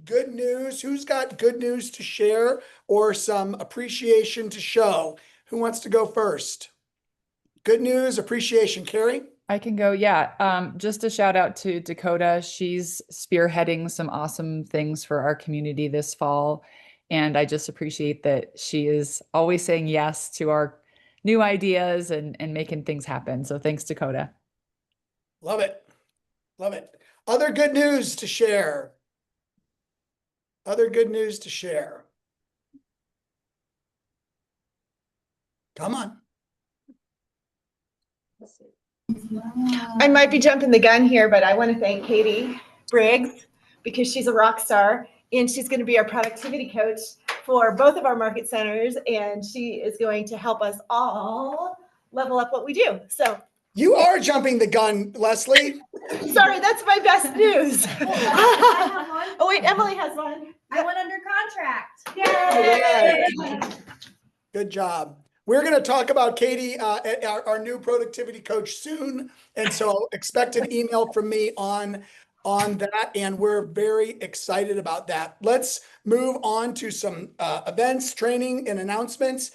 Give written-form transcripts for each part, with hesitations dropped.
good news. Who's got good news to share or some appreciation to show? Who wants to go first? Good news, appreciation, Carrie? I can go. Yeah. Just a shout out to Dakota. She's spearheading some awesome things for our community this fall. And I just appreciate that she is always saying yes to our new ideas and making things happen. So thanks, Dakota. Love it. Love it. Other good news to share. Other good news to share. Come on. I might be jumping the gun here, but I want to thank Katie Briggs because she's a rock star and she's going to be our productivity coach for both of our market centers. And she is going to help us all level up what we do. So you are jumping the gun, Leslie. Sorry, that's my best news. Oh, wait, Emily has one. I went under contract. Yay. Good job. We're going to talk about Katie, our new productivity coach soon. And so expect an email from me on that. And we're very excited about that. Let's move on to some events, training, and announcements.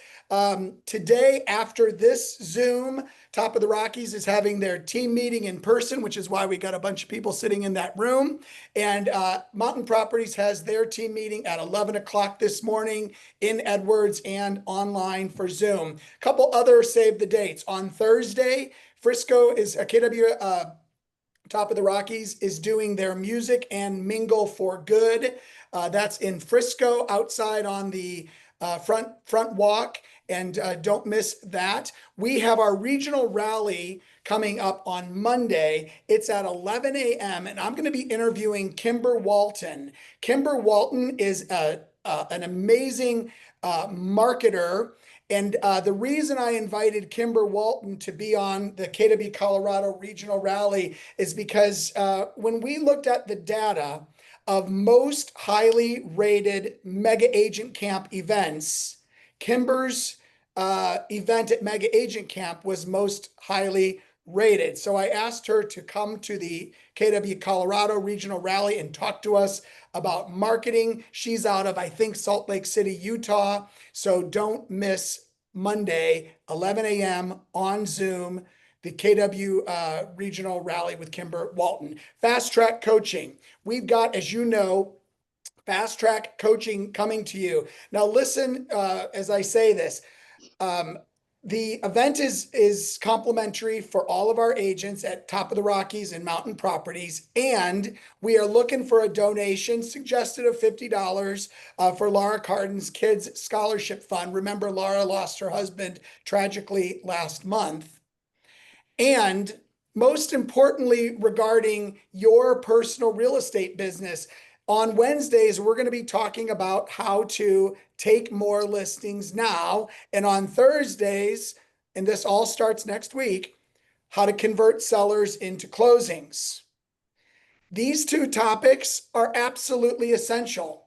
Today, after this Zoom, Top of the Rockies is having their team meeting in person, which is why we got a bunch of people sitting in that room. And Mountain Properties has their team meeting at 11 o'clock this morning in Edwards and online for Zoom. A couple other save the dates. On Thursday, Frisco is a KW Top of the Rockies is doing their music and mingle for good. That's in Frisco outside on the front walk. And don't miss that. We have our regional rally coming up on Monday. It's at 11 a.m. and I'm going to be interviewing Kimber Walton. Kimber Walton is an amazing marketer. And the reason I invited Kimber Walton to be on the KW Colorado Regional Rally is because when we looked at the data of most highly rated mega agent camp events, Kimber's event at Mega Agent Camp was most highly rated. So I asked her to come to the KW Colorado Regional Rally and talk to us about marketing. She's out of, I think, Salt Lake City, Utah. So don't miss Monday, 11 a.m. on Zoom, the KW Regional Rally with Kimber Walton. Fast Track Coaching. We've got, as you know, Fast Track Coaching coming to you. Now listen, as I say this, the event is complimentary for all of our agents at Top of the Rockies and Mountain Properties. And we are looking for a donation suggested of $50 for Laura Cardin's Kids Scholarship Fund. Remember, Laura lost her husband tragically last month. And most importantly, regarding your personal real estate business, on Wednesdays, we're going to be talking about how to take more listings now. And on Thursdays, and this all starts next week, how to convert sellers into closings. These two topics are absolutely essential.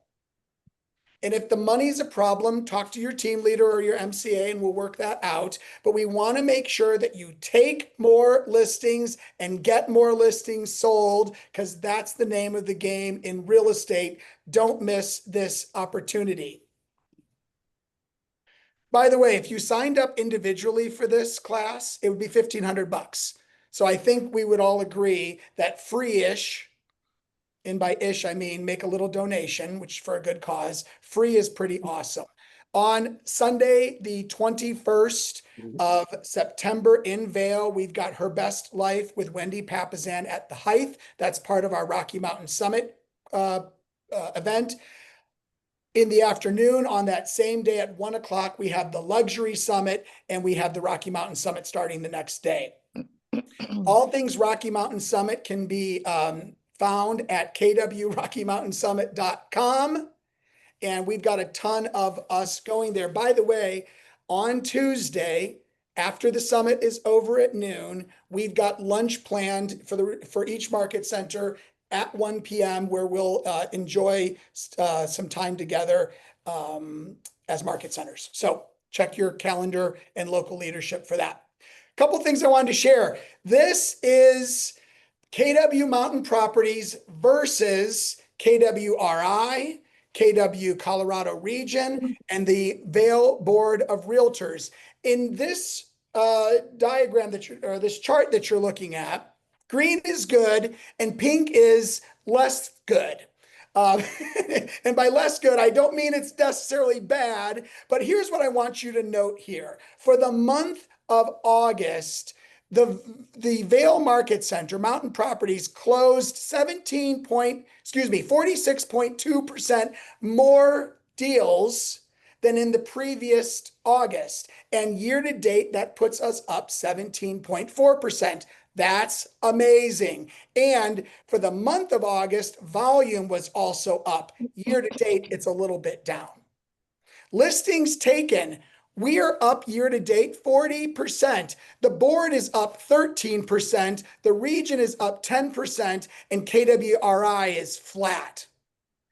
And if the money's a problem, talk to your team leader or your MCA and we'll work that out. But we want to make sure that you take more listings and get more listings sold because that's the name of the game in real estate. Don't miss this opportunity. By the way, if you signed up individually for this class, it would be $1,500. So I think we would all agree that free-ish, and by ish, I mean make a little donation, which for a good cause. Free is pretty awesome. On Sunday, the 21st of September in Vail, we've got Her Best Life with Wendy Papazan at the Height. That's part of our Rocky Mountain Summit event. In the afternoon, on that same day at 1 o'clock, we have the Luxury Summit and we have the Rocky Mountain Summit starting the next day. All things Rocky Mountain Summit can be found at kwrockymountainsummit.com. And we've got a ton of us going there. By the way, on Tuesday, after the summit is over at noon, we've got lunch planned for each market center at 1 p.m. where we'll enjoy some time together as market centers. So check your calendar and local leadership for that. A couple things I wanted to share. This is KW Mountain Properties versus KWRI, KW Colorado Region, and the Vail Board of Realtors. In this diagram or this chart that you're looking at, green is good and pink is less good. And by less good, I don't mean it's necessarily bad, but here's what I want you to note here. For the month of August, the Vail Market Center, Mountain Properties, closed 46.2% more deals than in the previous August. And year to date, that puts us up 17.4%. That's amazing. And for the month of August, volume was also up. Year to date, it's a little bit down. Listings taken, we are up year to date 40%. The board is up 13%. The region is up 10%, and KWRI is flat.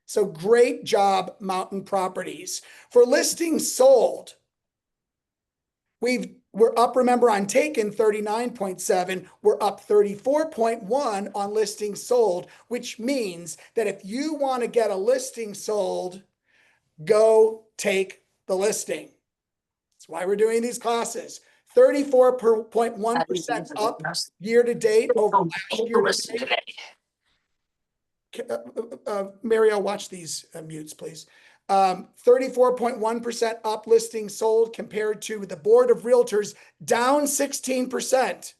So great job, Mountain Properties. For listings sold, we're up, remember, on taken 39.7. We're up 34.1 on listings sold, which means that if you want to get a listing sold, go take the listing. That's why we're doing these classes. 34.1% up year to date over last year to date. Mario, watch these mutes, please. 34.1% up listings sold compared to the Board of Realtors down 16%.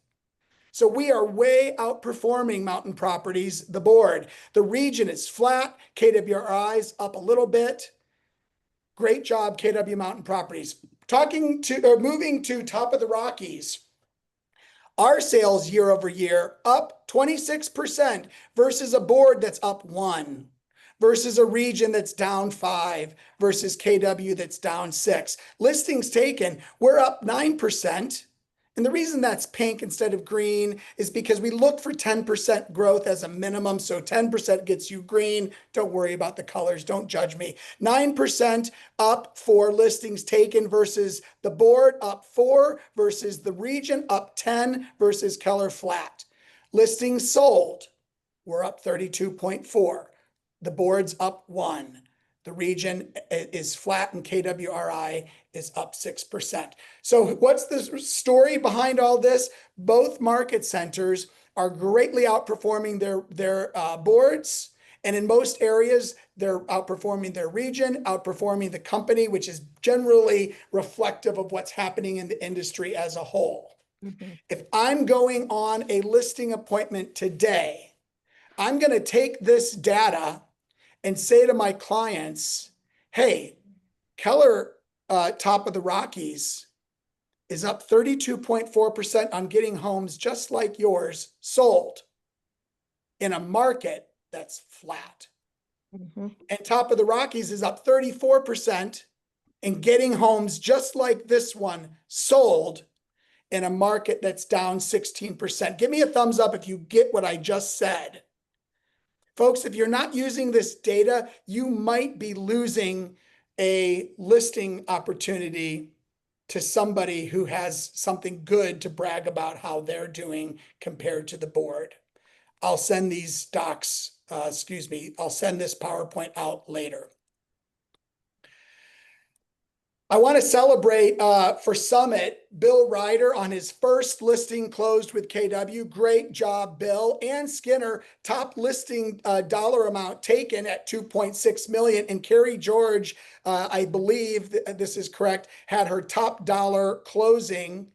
So we are way outperforming Mountain Properties, the board. The region is flat. KWRI's up a little bit. Great job, KW Mountain Properties. Moving to top of the Rockies. Our sales year over year up 26% versus a board that's up 1%, versus a region that's down 5%, versus KW that's down 6%. Listings taken, we're up 9%. And the reason that's pink instead of green is because we look for 10% growth as a minimum. So 10% gets you green. Don't worry about the colors. Don't judge me. 9% up for listings taken versus the board, up 4%, versus the region, up 10%, versus Keller flat. Listings sold, we're up 32.4%. The board's up 1%. The region is flat and KWRI is up 6%. So what's the story behind all this? Both market centers are greatly outperforming their boards. And in most areas, they're outperforming their region, outperforming the company, which is generally reflective of what's happening in the industry as a whole. Mm-hmm. If I'm going on a listing appointment today, I'm going to take this data and say to my clients, hey, Keller top of the Rockies is up 32.4% on getting homes just like yours sold in a market that's flat. Mm-hmm. And top of the Rockies is up 34% in getting homes just like this one sold in a market that's down 16%. Give me a thumbs up if you get what I just said. Folks, if you're not using this data, you might be losing a listing opportunity to somebody who has something good to brag about how they're doing compared to the board. I'll send these docs, I'll send this PowerPoint out later. I want to celebrate for Summit, Bill Ryder on his first listing closed with KW. Great job, Bill. Ann Skinner, top listing dollar amount taken at 2.6 million. And Carrie George, I believe this is correct, had her top dollar closing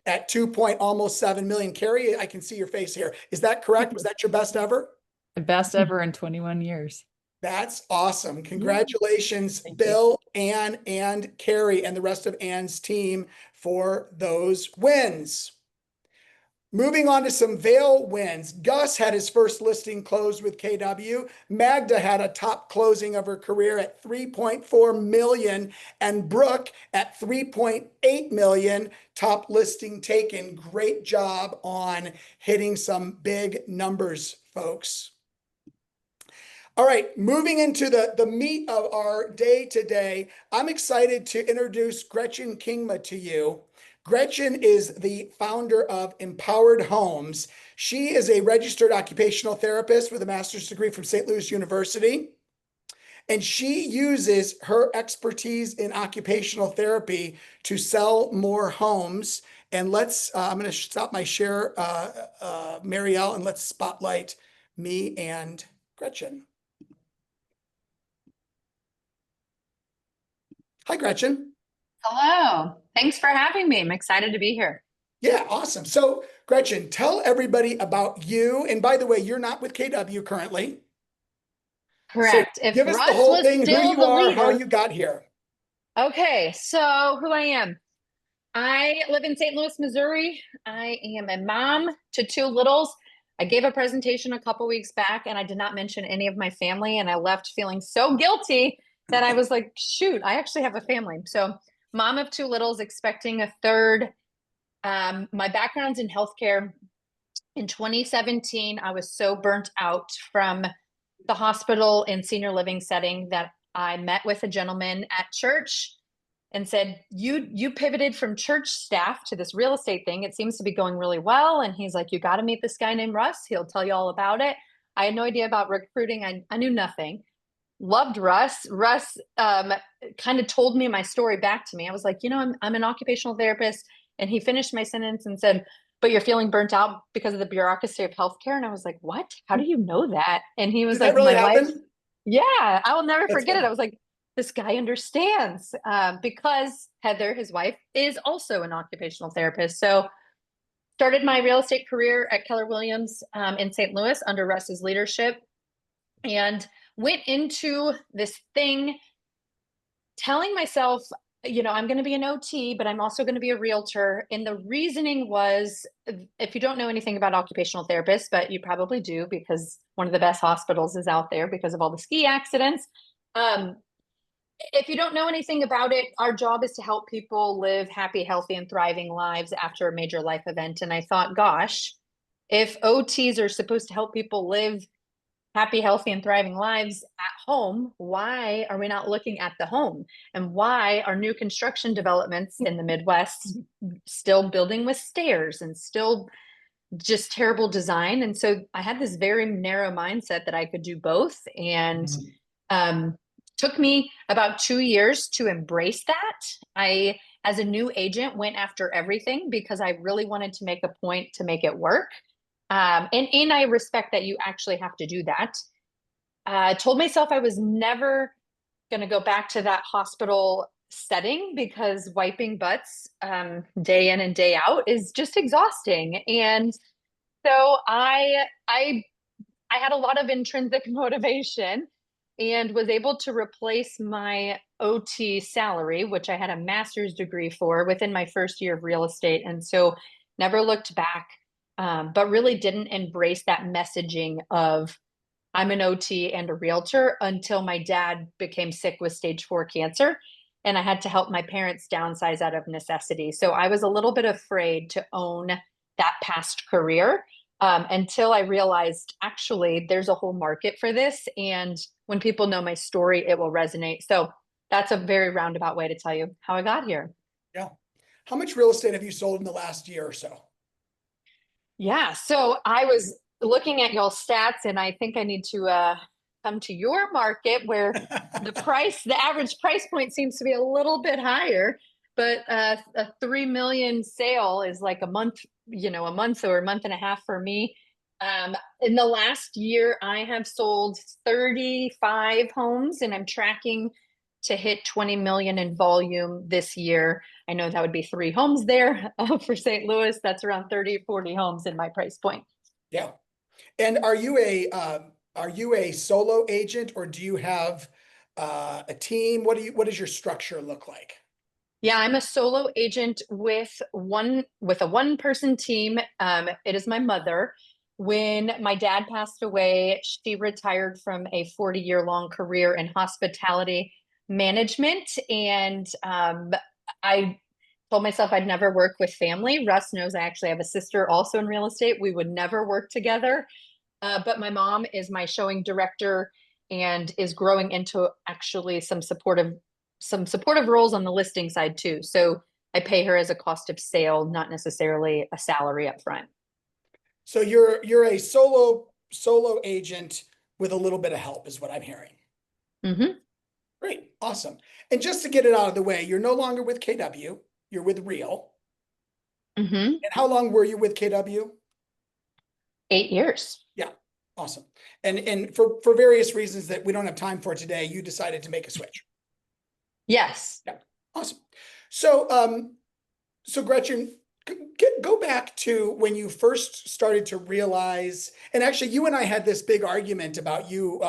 at almost 7 million. Carrie, I can see your face here. Is that correct? Was that your best ever? The best ever in 21 years. That's awesome. Congratulations, Bill, Ann, and Carrie, and the rest of Ann's team for those wins. Moving on to some Vail wins. Gus had his first listing closed with KW. Magda had a top closing of her career at 3.4 million, and Brooke at 3.8 million, top listing taken. Great job on hitting some big numbers, folks. All right, moving into the meat of our day today, I'm excited to introduce Gretchen Kingma to you. Gretchen is the founder of Empowered Homes. She is a registered occupational therapist with a master's degree from St. Louis University. And she uses her expertise in occupational therapy to sell more homes. And I'm going to stop my share, Marielle, and let's spotlight me and Gretchen. Hi, Gretchen. Hello. Thanks for having me. I'm excited to be here. Yeah, awesome. So, Gretchen, tell everybody about you. And by the way, you're not with KW currently. Correct. So If give us Russ the whole was thing, who still you the are, how leader. you got here. Okay, so who I am. I live in St. Louis, Missouri. I am a mom to two littles. I gave a presentation a couple weeks back and I did not mention any of my family, and I left feeling so guilty that I was like, shoot, I actually have a family. So mom of two littles, expecting a third. My background's in healthcare. In 2017, I was so burnt out from the hospital and senior living setting that I met with a gentleman at church and said, you pivoted from church staff to this real estate thing. It seems to be going really well. And he's like, you got to meet this guy named Russ. He'll tell you all about it. I had no idea about recruiting. I knew nothing. Loved Russ. Russ kind of told me my story back to me. I was like, I'm an occupational therapist. And he finished my sentence and said, but you're feeling burnt out because of the bureaucracy of healthcare. And I was like, what? How do you know that? And he was Did like, that really my wife. happen? Yeah, I will never That's forget funny. it. I was like, this guy understands because Heather, his wife, is also an occupational therapist. So started my real estate career at Keller Williams in St. Louis under Russ's leadership, and went into this thing telling myself, I'm going to be an OT, but I'm also going to be a realtor. And the reasoning was, if you don't know anything about occupational therapists, but you probably do because one of the best hospitals is out there because of all the ski accidents. If you don't know anything about it, our job is to help people live happy, healthy, and thriving lives after a major life event. And I thought, gosh, if OTs are supposed to help people live happy, healthy, and thriving lives at home, why are we not looking at the home? And why are new construction developments in the Midwest still building with stairs and still just terrible design? And so I had this very narrow mindset that I could do both. And took me about 2 years to embrace that. I, as a new agent, went after everything because I really wanted to make a point to make it work. And I respect that you actually have to do that. Told myself I was never going to go back to that hospital setting because wiping butts day in and day out is just exhausting. And so I had a lot of intrinsic motivation and was able to replace my OT salary, which I had a master's degree for, within my first year of real estate. And so never looked back, but really didn't embrace that messaging of I'm an OT and a realtor until my dad became sick with stage 4 cancer. And I had to help my parents downsize out of necessity. So I was a little bit afraid to own that past career until I realized actually there's a whole market for this. And when people know my story, it will resonate. So that's a very roundabout way to tell you how I got here. Yeah. How much real estate have you sold in the last year or so? Yeah. So I was looking at y'all stats, and I think I need to come to your market where the average price point seems to be a little bit higher, but a 3 million sale is like a month or a month and a half for me. In the last year, I have sold 35 homes, and I'm tracking to hit 20 million in volume this year. I know that would be 3 homes there for St. Louis. That's around 30, 40 homes in my price point. Yeah. And are you a solo agent, or do you have a team? What does your structure look like? Yeah, I'm a solo agent with a one-person team. It is my mother. When my dad passed away, she retired from a 40-year-long career in hospitality management. And I told myself I'd never work with family. Russ knows I actually have a sister also in real estate. We would never work together. But my mom is my showing director and is growing into actually some supportive roles on the listing side too. So I pay her as a cost of sale, not necessarily a salary up front. So you're a solo agent with a little bit of help is what I'm hearing. Mm-hmm. Great. Awesome. And just to get it out of the way, you're no longer with KW, you're with Real. Mm-hmm. And how long were you with KW? 8 years. Yeah. Awesome. And for various reasons that we don't have time for today, you decided to make a switch. Yes. Yeah. Awesome. So Gretchen, go back to when you first started to realize, and actually you and I had this big argument about you,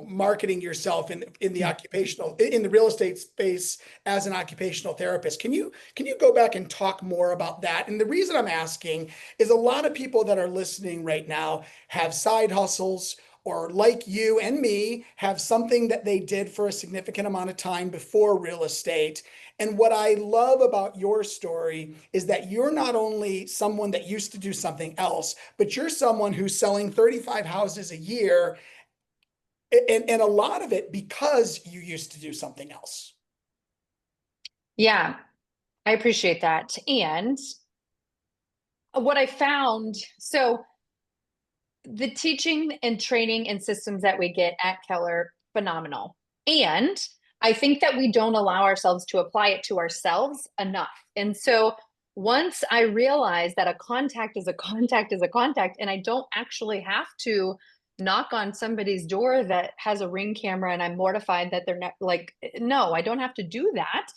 marketing yourself in the real estate space as an occupational therapist. Can you go back and talk more about that? And the reason I'm asking is a lot of people that are listening right now have side hustles, or like you and me, have something that they did for a significant amount of time before real estate. And what I love about your story is that you're not only someone that used to do something else, but you're someone who's selling 35 houses a year, and a lot of it because you used to do something else. Yeah, I appreciate that. And what I found, so the teaching and training and systems that we get at Keller, phenomenal. And I think that we don't allow ourselves to apply it to ourselves enough. And so once I realized that a contact is a contact is a contact, and I don't actually have to knock on somebody's door that has a Ring camera and I'm mortified that they're not like, no, I don't have to do that.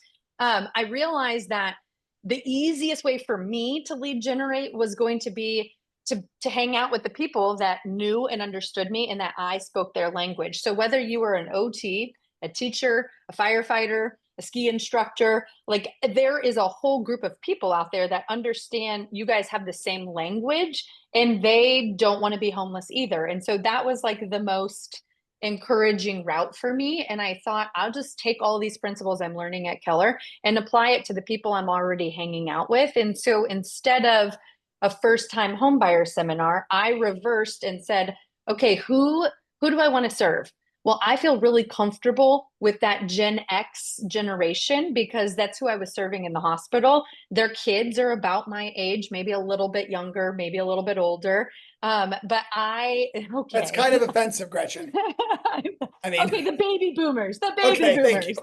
I realized that the easiest way for me to lead generate was going to be to hang out with the people that knew and understood me and that I spoke their language. So whether you were an OT, a teacher, a firefighter, a ski instructor, like there is a whole group of people out there that understand you guys have the same language and they don't want to be homeless either. And so that was like the most encouraging route for me. And I thought I'll just take all these principles I'm learning at Keller and apply it to the people I'm already hanging out with. And so instead of a first-time homebuyer seminar, I reversed and said, okay, who do I want to serve? Well, I feel really comfortable with that Gen X generation because that's who I was serving in the hospital. Their kids are about my age, maybe a little bit younger, maybe a little bit older. But okay. That's kind of offensive, Gretchen. I mean, okay, the baby boomers, boomers. Thank you.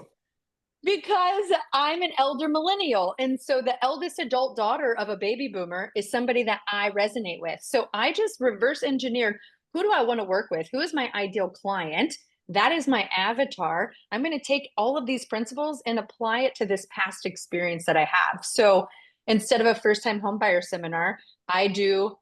Because I'm an elder millennial. And so the eldest adult daughter of a baby boomer is somebody that I resonate with. So I just reverse engineered, who do I want to work with? Who is my ideal client? That is my avatar. I'm going to take all of these principles and apply it to this past experience that I have. So instead of a first-time homebuyer seminar, I do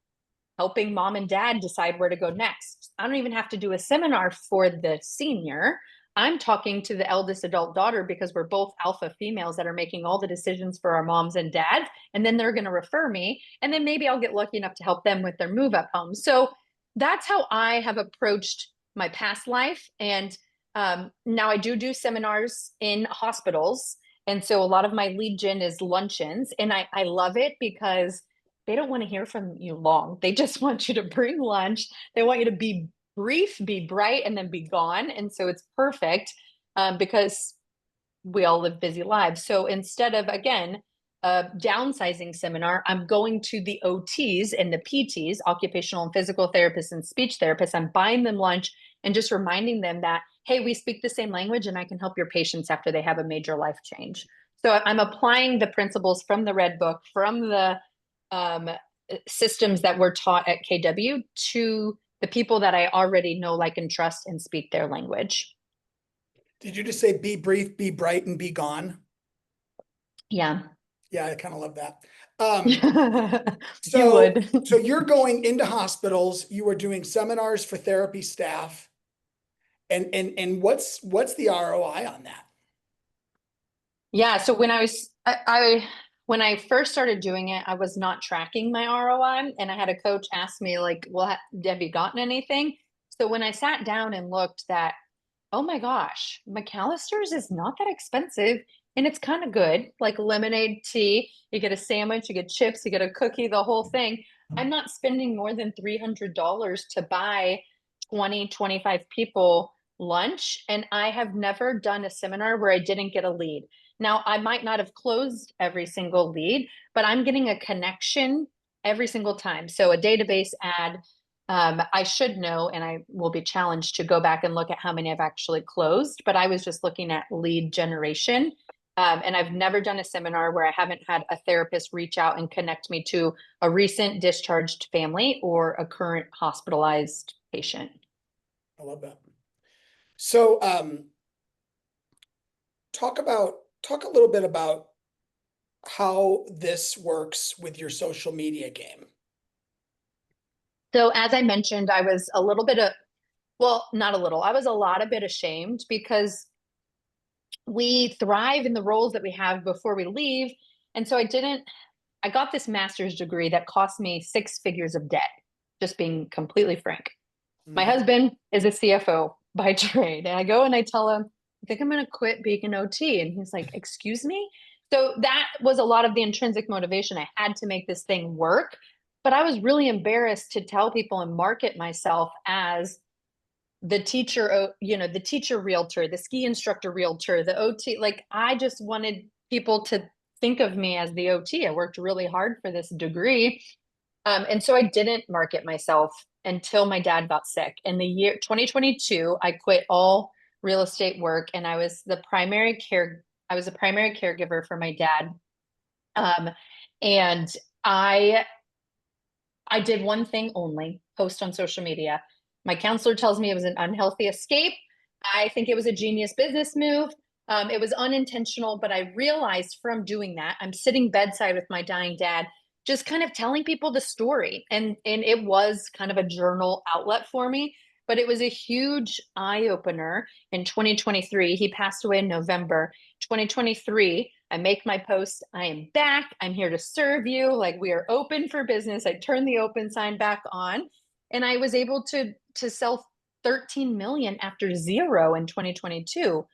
helping mom and dad decide where to go next. I don't even have to do a seminar for the senior. I'm talking to the eldest adult daughter because we're both alpha females that are making all the decisions for our moms and dads. And then they're going to refer me. And then maybe I'll get lucky enough to help them with their move up home. So that's how I have approached my past life. And now I do seminars in hospitals. And so a lot of my lead gen is luncheons. And I love it because they don't want to hear from you long. They just want you to bring lunch. They want you to be brief, be bright, and then be gone. And so it's perfect because we all live busy lives. So instead of, again, a downsizing seminar, I'm going to the OTs and the PTs, occupational and physical therapists and speech therapists. I'm buying them lunch and just reminding them that, hey, we speak the same language and I can help your patients after they have a major life change. So I'm applying the principles from the Red Book, from the systems that were taught at KW to the people that I already know, like, and trust and speak their language. Did you just say be brief, be bright, and be gone? Yeah. Yeah, I kind of love that. You would. So you're going into hospitals, you are doing seminars for therapy staff. And what's the ROI on that? Yeah. So when when I first started doing it, I was not tracking my ROI. And I had a coach ask me, like, well, have you gotten anything? So when I sat down and looked that, oh my gosh, McAllister's is not that expensive. And it's kind of good, like lemonade tea. You get a sandwich, you get chips, you get a cookie, the whole thing. I'm not spending more than $300 to buy 20, 25 people lunch, and I have never done a seminar where I didn't get a lead. Now, I might not have closed every single lead, but I'm getting a connection every single time. So a database ad, I should know, and I will be challenged to go back and look at how many I've actually closed, but I was just looking at lead generation. And I've never done a seminar where I haven't had a therapist reach out and connect me to a recent discharged family or a current hospitalized patient. I love that. So, talk a little bit about how this works with your social media game. So as I mentioned, I was a little bit of, well, not a little, I was a lot a bit ashamed because we thrive in the roles that we have before we leave. And so I got this master's degree that cost me 6 figures of debt, just being completely frank. My husband is a CFO by trade. And I go and I tell him, I think I'm going to quit being an OT. And he's like, excuse me? So that was a lot of the intrinsic motivation. I had to make this thing work, but I was really embarrassed to tell people and market myself as the teacher, the teacher realtor, the ski instructor realtor, the OT. Like, I just wanted people to think of me as the OT. I worked really hard for this degree. And so I didn't market myself until my dad got sick. In the year 2022, I quit all real estate work and I was a primary caregiver for my dad. And I did one thing only, post on social media. My counselor tells me it was an unhealthy escape. I think it was a genius business move. It was unintentional, but I realized from doing that, I'm sitting bedside with my dying dad, just kind of telling people the story. And it was kind of a journal outlet for me, but it was a huge eye opener in 2023. He passed away in November 2023. I make my post, I am back. I'm here to serve you. Like, we are open for business. I turned the open sign back on and I was able to sell 13 million after zero in 2022.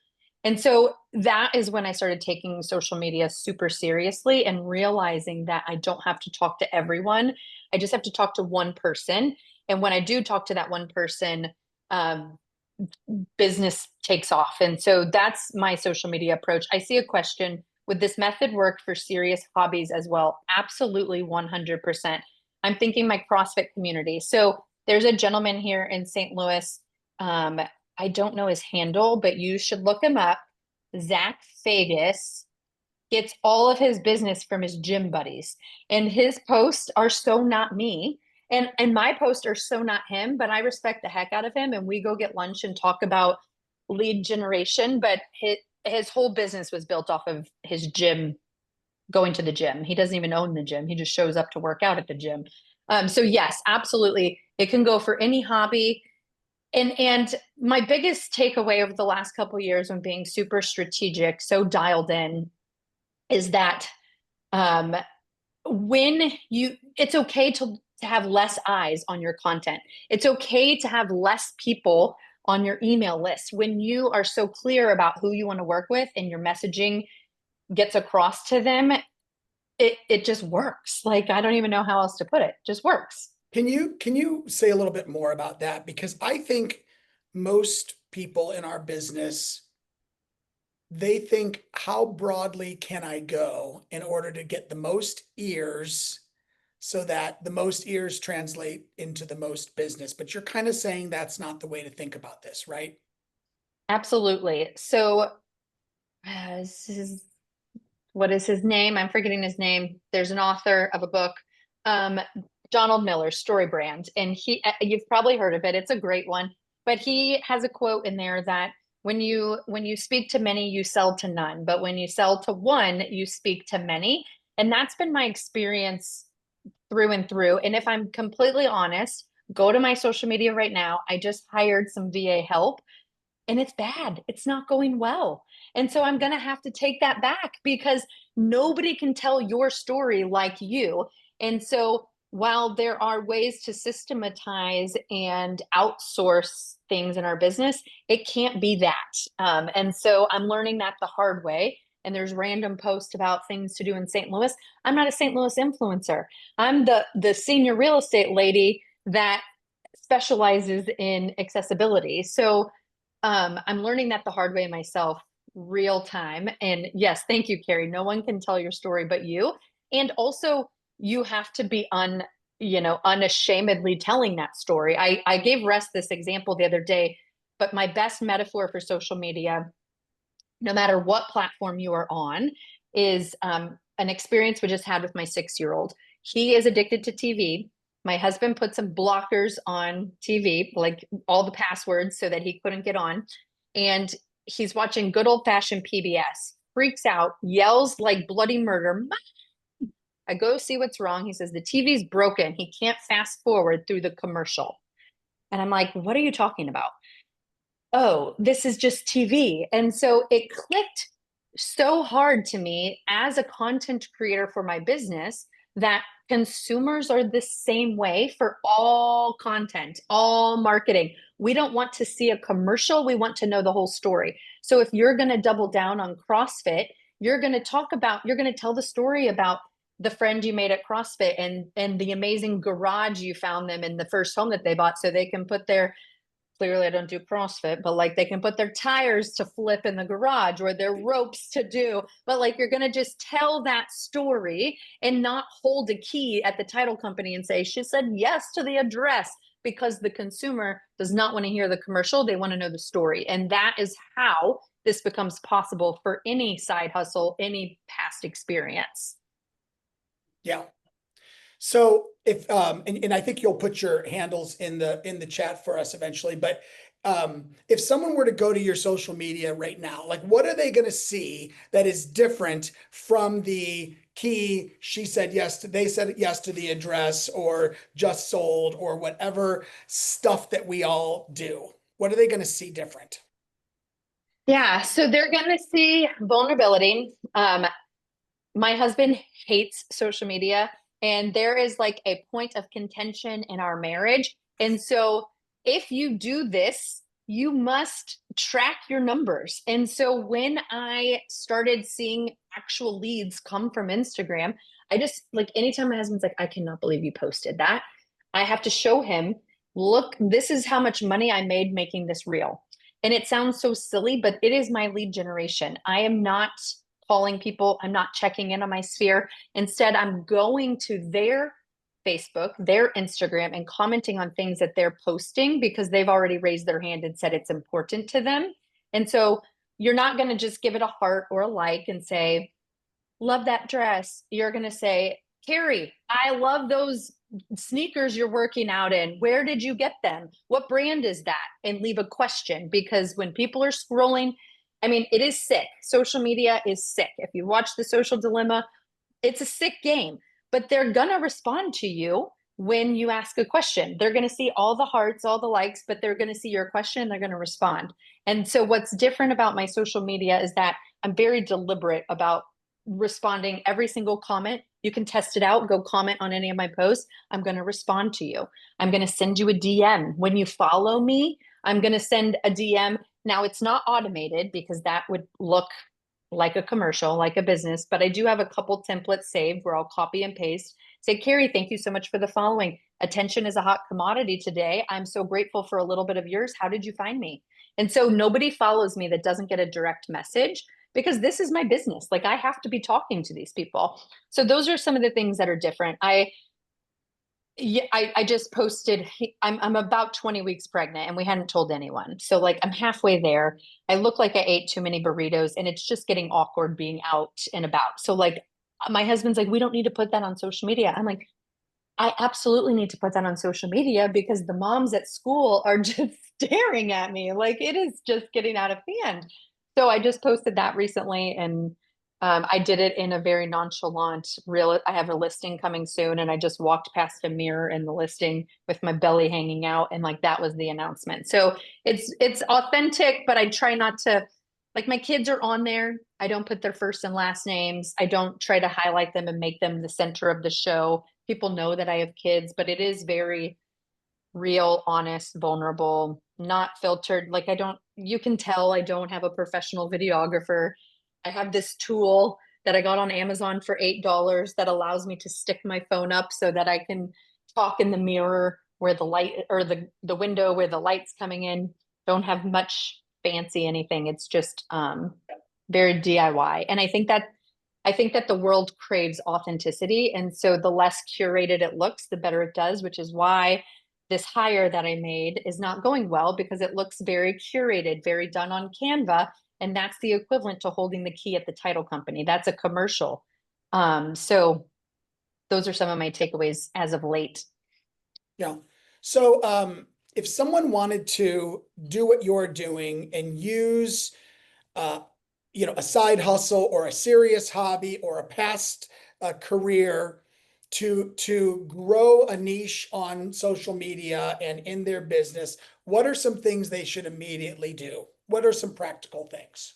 And so that is when I started taking social media super seriously and realizing that I don't have to talk to everyone. I just have to talk to one person. And when I do talk to that one person, business takes off. And so that's my social media approach. I see a question, would this method work for serious hobbies as well? Absolutely, 100%. I'm thinking my CrossFit community. So there's a gentleman here in St. Louis. I don't know his handle, but you should look him up. Zach Fagus gets all of his business from his gym buddies, and his posts are so not me. And my posts are so not him, but I respect the heck out of him. And we go get lunch and talk about lead generation. But his whole business was built off of his gym, going to the gym. He doesn't even own the gym. He just shows up to work out at the gym. So yes, absolutely. It can go for any hobby. And my biggest takeaway over the last couple of years when being super strategic, so dialed in, is that it's okay to have less eyes on your content. It's okay to have less people on your email list. When you are so clear about who you want to work with and your messaging gets across to them, it just works. Like, I don't even know how else to put it. It just works. Can you say a little bit more about that? Because I think most people in our business, they think, how broadly can I go in order to get the most ears so that the most ears translate into the most business? But you're kind of saying that's not the way to think about this, right? Absolutely. So what is his name? I'm forgetting his name. There's an author of a book, Donald Miller, Story Brand. And you've probably heard of it. It's a great one, but he has a quote in there that when you speak to many, you sell to none, but when you sell to one, you speak to many. And that's been my experience through and through. And if I'm completely honest, go to my social media right now. I just hired some VA help and it's bad. It's not going well. And so I'm going to have to take that back because nobody can tell your story like you. And so while there are ways to systematize and outsource things in our business, it can't be that. And so I'm learning that the hard way. And there's random posts about things to do in St. Louis. I'm not a St. Louis influencer. I'm the senior real estate lady that specializes in accessibility. So I'm learning that the hard way myself, real time. And yes, thank you, Carrie. No one can tell your story but you. And also, you have to be unashamedly telling that story. I gave Russ this example the other day, but my best metaphor for social media, no matter what platform you are on, is an experience we just had with my 6-year-old. He is addicted to TV. My husband put some blockers on TV, like all the passwords, so that he couldn't get on. And he's watching good old fashioned PBS, freaks out, yells like bloody murder. I go see what's wrong. He says, the TV's broken. He can't fast forward through the commercial. And I'm like, what are you talking about? Oh, this is just TV. And so it clicked so hard to me as a content creator for my business that consumers are the same way for all content, all marketing. We don't want to see a commercial. We want to know the whole story. So if you're going to double down on CrossFit, you're going to tell the story about the friend you made at CrossFit and the amazing garage you found them in the first home that they bought, so they can put their, clearly I don't do CrossFit, but like they can put their tires to flip in the garage or their ropes to do, but like you're going to just tell that story and not hold a key at the title company and say, she said yes to the address, because the consumer does not want to hear the commercial. They want to know the story. And that is how this becomes possible for any side hustle, any past experience. Yeah. So if and I think you'll put your handles in the chat for us eventually, but if someone were to go to your social media right now, like what are they going to see that is different from the key, she said yes to, they said yes to the address, or just sold, or whatever stuff that we all do? What are they going to see different? Yeah, so they're going to see vulnerability. My husband hates social media, and there is like a point of contention in our marriage. And so if you do this, you must track your numbers. And so when I started seeing actual leads come from Instagram, I just, like, anytime my husband's like, I cannot believe you posted that, I have to show him, look, this is how much money I made making this reel. And it sounds so silly, but it is my lead generation. I am not calling people. I'm not checking in on my sphere. Instead, I'm going to their Facebook, their Instagram, and commenting on things that they're posting because they've already raised their hand and said it's important to them. And so you're not going to just give it a heart or a like and say, love that dress. You're going to say, Carrie, I love those sneakers you're working out in. Where did you get them? What brand is that? And leave a question, because when people are scrolling, I mean, it is sick. Social media is sick. If you watch The Social Dilemma, it's a sick game, but they're going to respond to you when you ask a question. They're going to see all the hearts, all the likes, but they're going to see your question and they're going to respond. And so what's different about my social media is that I'm very deliberate about responding every single comment. You can test it out, go comment on any of my posts. I'm going to respond to you. I'm going to send you a DM. When you follow me, I'm going to send a DM. Now, it's not automated because that would look like a commercial, like a business, but I do have a couple templates saved where I'll copy and paste. Say, Carrie, thank you so much for the following. Attention is a hot commodity today. I'm so grateful for a little bit of yours. How did you find me? And so nobody follows me that doesn't get a direct message, because this is my business. Like, I have to be talking to these people. So those are some of the things that are different. I just posted, I'm about 20 weeks pregnant and we hadn't told anyone. So like, I'm halfway there. I look like I ate too many burritos and it's just getting awkward being out and about. So like, my husband's like, we don't need to put that on social media. I'm like, I absolutely need to put that on social media because the moms at school are just staring at me. Like, it is just getting out of hand. So I just posted that recently, and I did it in a very nonchalant real. I have a listing coming soon, and I just walked past a mirror in the listing with my belly hanging out, and like that was the announcement. So it's authentic, but I try not to, like, my kids are on there. I don't put their first and last names. I don't try to highlight them and make them the center of the show. People know that I have kids, but it is very real, honest, vulnerable, not filtered. Like, you can tell I don't have a professional videographer. I have this tool that I got on Amazon for $8 that allows me to stick my phone up so that I can talk in the mirror where the light, or the window where the light's coming in. Don't have much fancy anything. It's just very DIY. And I think that the world craves authenticity. And so the less curated it looks, the better it does, which is why this hire that I made is not going well, because it looks very curated, very done on Canva. And that's the equivalent to holding the key at the title company. That's a commercial. So those are some of my takeaways as of late. Yeah. So if someone wanted to do what you're doing and use a side hustle or a serious hobby or a past career to grow a niche on social media and in their business, what are some things they should immediately do? What are some practical things?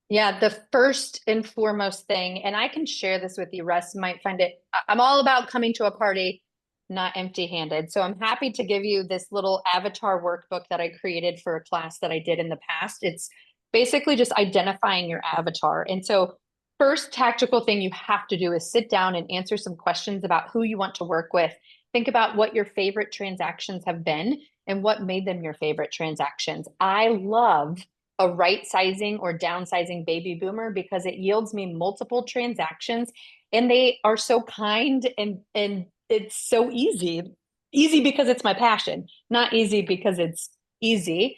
Yeah, the first and foremost thing, and I can share this with you, Russ might find it, I'm all about coming to a party not empty-handed. So I'm happy to give you this little avatar workbook that I created for a class that I did in the past. It's basically just identifying your avatar. And so first tactical thing you have to do is sit down and answer some questions about who you want to work with. Think about what your favorite transactions have been and what made them your favorite transactions. I love a right sizing or downsizing baby boomer because it yields me multiple transactions and they are so kind and it's so easy because it's my passion, not easy because it's easy.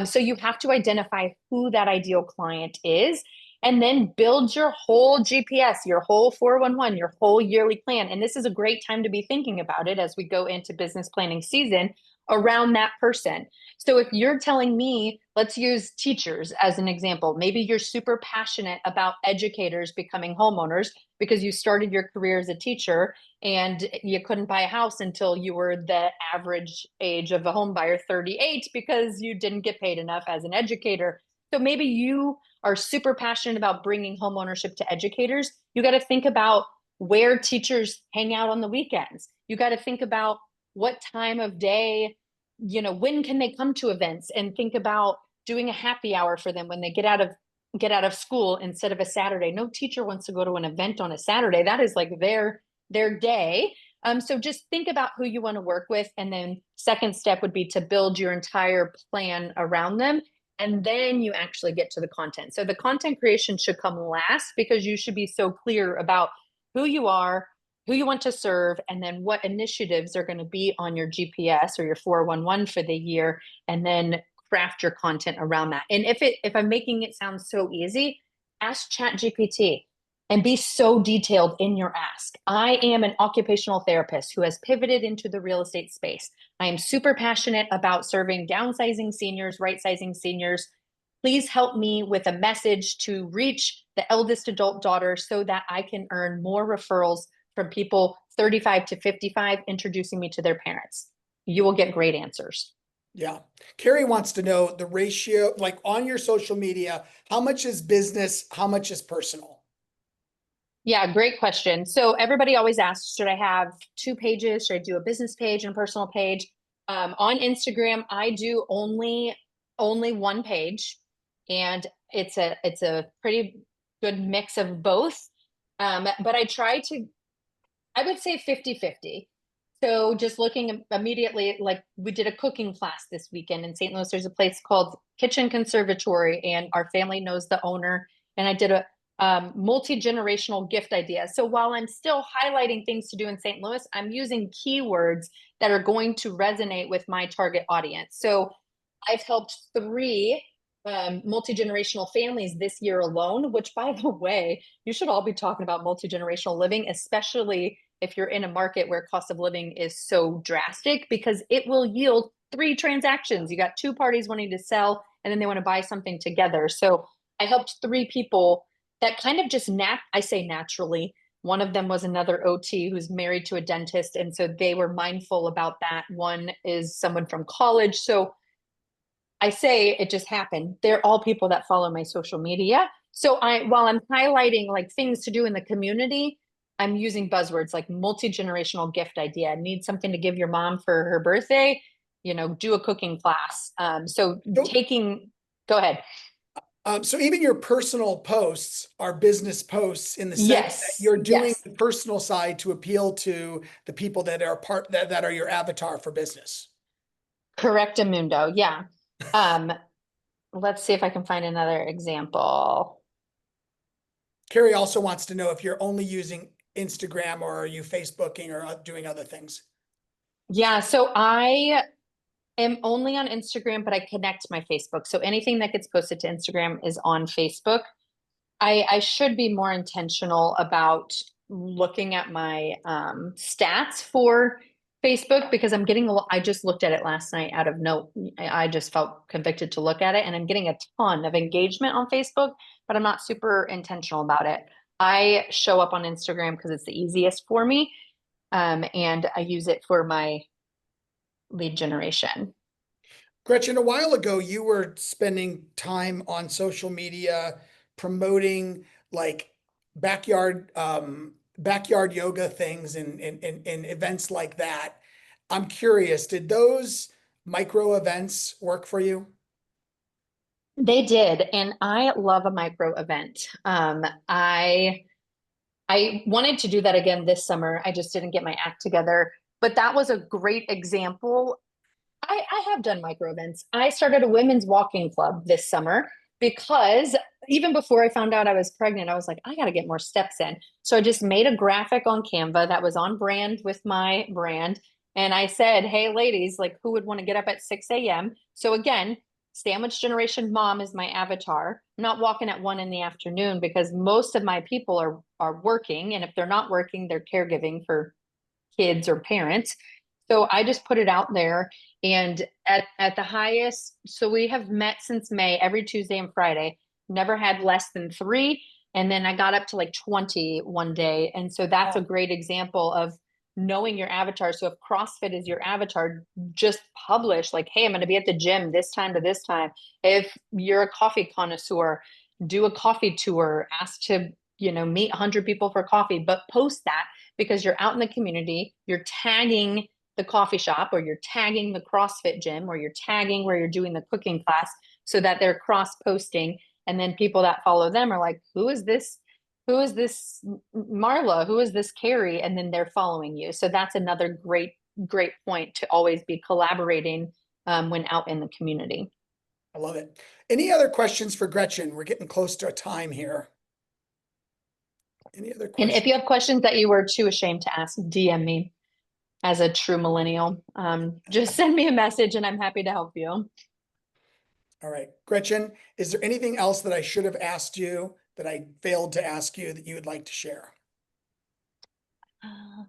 So you have to identify who that ideal client is and then build your whole GPS, your whole 411, your whole yearly plan. And this is a great time to be thinking about it as we go into business planning season around that person. So if you're telling me, let's use teachers as an example, maybe you're super passionate about educators becoming homeowners because you started your career as a teacher and you couldn't buy a house until you were the average age of a home buyer, 38, because you didn't get paid enough as an educator. So maybe you are super passionate about bringing home ownership to educators. You got to think about where teachers hang out on the weekends. You got to think about what time of day, when can they come to events, and think about doing a happy hour for them when they get out of school instead of a Saturday. No teacher wants to go to an event on a Saturday. That is like their day. So just think about who you want to work with. And then second step would be to build your entire plan around them. And then you actually get to the content. So the content creation should come last because you should be so clear about who you are, who you want to serve, and then what initiatives are going to be on your GPS or your 411 for the year, and then craft your content around that. And if I'm making it sound so easy, ask ChatGPT and be so detailed in your ask. I am an occupational therapist who has pivoted into the real estate space. I am super passionate about serving downsizing seniors, right-sizing seniors. Please help me with a message to reach the eldest adult daughter so that I can earn more referrals from people 35 to 55 introducing me to their parents. You will get great answers. Yeah. Carrie wants to know the ratio, like on your social media, how much is business, how much is personal? Yeah, great question. So everybody always asks, should I have 2 pages? Should I do a business page and personal page? On Instagram, I do only 1 page, and it's a pretty good mix of both. But I would say 50-50. So just looking immediately, like we did a cooking class this weekend in St. Louis. There's a place called Kitchen Conservatory, and our family knows the owner. And I did a multi-generational gift idea. So while I'm still highlighting things to do in St. Louis, I'm using keywords that are going to resonate with my target audience. So I've helped 3 multi-generational families this year alone, which, by the way, you should all be talking about multi-generational living, especially if you're in a market where cost of living is so drastic, because it will yield 3 transactions. You got 2 parties wanting to sell, and then they want to buy something together. So I helped 3 people that kind of just I say naturally. One of them was another OT who's married to a dentist, and so they were mindful about that. One is someone from college. So I say it just happened. They're all people that follow my social media. So while I'm highlighting like things to do in the community, I'm using buzzwords like multi-generational gift idea. Need something to give your mom for her birthday, do a cooking class. Go ahead. So even your personal posts are business posts in the sense that you're doing the personal side to appeal to the people that are that are your avatar for business. Correctamundo. Yeah. let's see if I can find another example. Carrie also wants to know if you're only using Instagram or are you Facebooking or doing other things? Yeah, so I am only on Instagram, but I connect my Facebook. So anything that gets posted to Instagram is on Facebook. I should be more intentional about looking at my stats for Facebook because I'm getting I just looked at it last night out of note. I just felt convicted to look at it, and I'm getting a ton of engagement on Facebook, but I'm not super intentional about it. I show up on Instagram because it's the easiest for me, and I use it for my lead generation. Gretchen, a while ago, you were spending time on social media promoting like backyard yoga things and events like that. I'm curious, did those micro events work for you? They did, and I love a micro event. I wanted to do that again this summer. I just didn't get my act together, but that was a great example. I have done micro events. I started a women's walking club this summer because even before I found out I was pregnant, I was like, I got to get more steps in. So I just made a graphic on Canva that was on brand with my brand. And I said, hey, ladies, like who would want to get up at 6 a.m.? So again, sandwich generation mom is my avatar. I'm not walking at 1 in the afternoon because most of my people are working. And if they're not working, they're caregiving for kids or parents. So I just put it out there, and at the highest, so we have met since May every Tuesday and Friday, never had less than 3. And then I got up to like 20 one day. And so that's a great example of knowing your avatar. So if CrossFit is your avatar, just publish like, hey, I'm going to be at the gym this time to this time. If you're a coffee connoisseur, do a coffee tour, ask to, meet 100 people for coffee, but post that because you're out in the community, you're tagging the coffee shop, or you're tagging the CrossFit gym, or you're tagging where you're doing the cooking class so that they're cross posting. And then people that follow them are like, who is this? Who is this Marla? Who is this Carrie? And then they're following you. So that's another great point to always be collaborating when out in the community. I love it. Any other questions for Gretchen? We're getting close to a time here. Any other questions? And if you have questions that you were too ashamed to ask, DM me. As a true millennial, just send me a message and I'm happy to help you. All right, Gretchen, is there anything else that I should have asked you that I failed to ask you that you would like to share?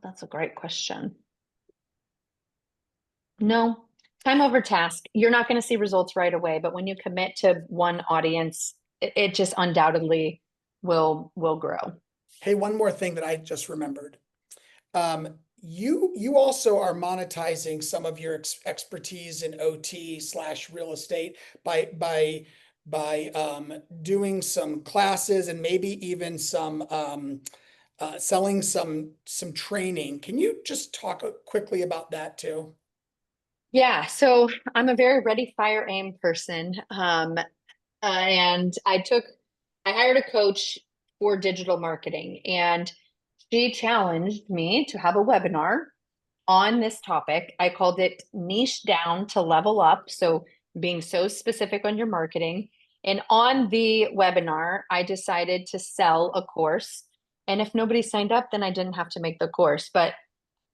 That's a great question. No, time over task. You're not going to see results right away, but when you commit to one audience, it just undoubtedly will grow. Hey, one more thing that I just remembered. You also are monetizing some of your expertise in OT/real estate by doing some classes and maybe even some selling some training. Can you just talk quickly about that too? Yeah, so I'm a very ready, fire, aim person. And I hired a coach for digital marketing, and she challenged me to have a webinar on this topic. I called it Niche Down to Level Up. So being so specific on your marketing. And on the webinar, I decided to sell a course. And if nobody signed up, then I didn't have to make the course. But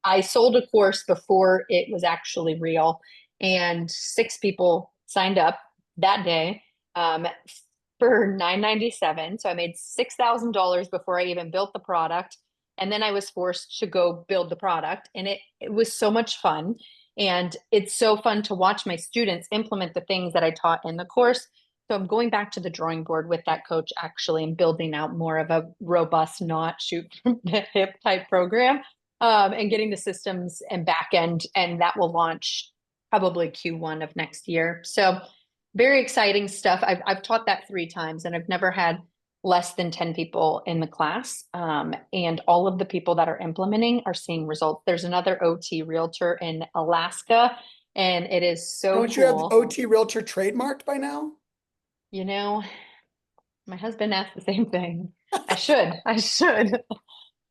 I sold a course before it was actually real, and 6 people signed up that day for $997. So I made $6,000 before I even built the product. And then I was forced to go build the product. And it was so much fun. And it's so fun to watch my students implement the things that I taught in the course. So I'm going back to the drawing board with that coach actually and building out more of a robust, not shoot from the hip type program, and getting the systems and back end. And that will launch probably Q1 of next year. So very exciting stuff. I've taught that 3 times and I've never had less than 10 people in the class. And all of the people that are implementing are seeing results. There's another OT realtor in Alaska, and it is so Don't cool. you have OT realtor trademarked by now? My husband asked the same thing. I should.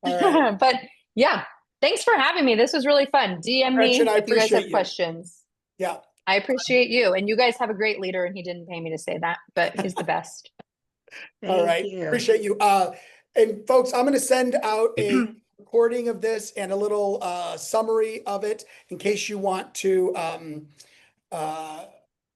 All right. But yeah, thanks for having me. This was really fun. DM me Gretchen, I if you guys appreciate have you. questions. Yeah. I appreciate you. And you guys have a great leader, and he didn't pay me to say that, but he's the best. All right. Thank you. Appreciate you. And folks, I'm going to send out a recording of this and a little summary of it in case you want to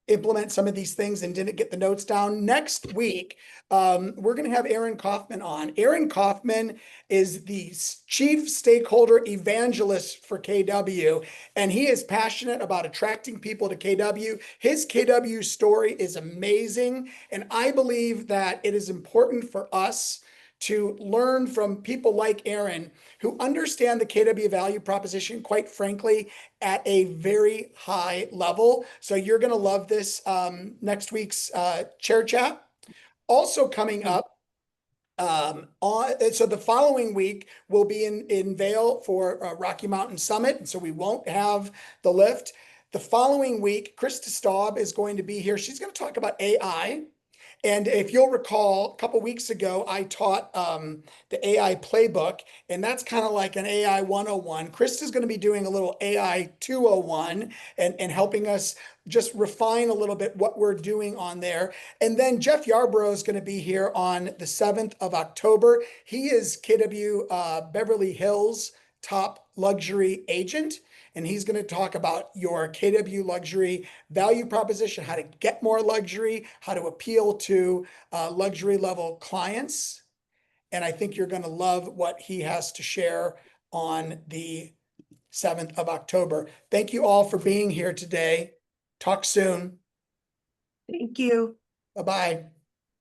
implement some of these things and didn't get the notes down. Next week, we're going to have Aaron Kaufman on. Aaron Kaufman is the chief stakeholder evangelist for KW, and he is passionate about attracting people to KW. His KW story is amazing, and I believe that it is important for us to learn from people like Aaron who understand the KW value proposition, quite frankly, at a very high level. So you're going to love this next week's chair chat. Also coming up, so the following week we'll be in Vail for Rocky Mountain Summit, and so we won't have the lift. The following week, Krista Staub is going to be here. She's going to talk about AI. And if you'll recall, a couple weeks ago, I taught the AI playbook, and that's kind of like an AI 101. Krista's going to be doing a little AI 201 and helping us just refine a little bit what we're doing on there. And then Jeff Yarborough is going to be here on the 7th of October. He is KW Beverly Hills top luxury agent. And he's going to talk about your KW luxury value proposition, how to get more luxury, how to appeal to luxury level clients. And I think you're going to love what he has to share on the 7th of October. Thank you all for being here today. Talk soon. Thank you. Bye-bye.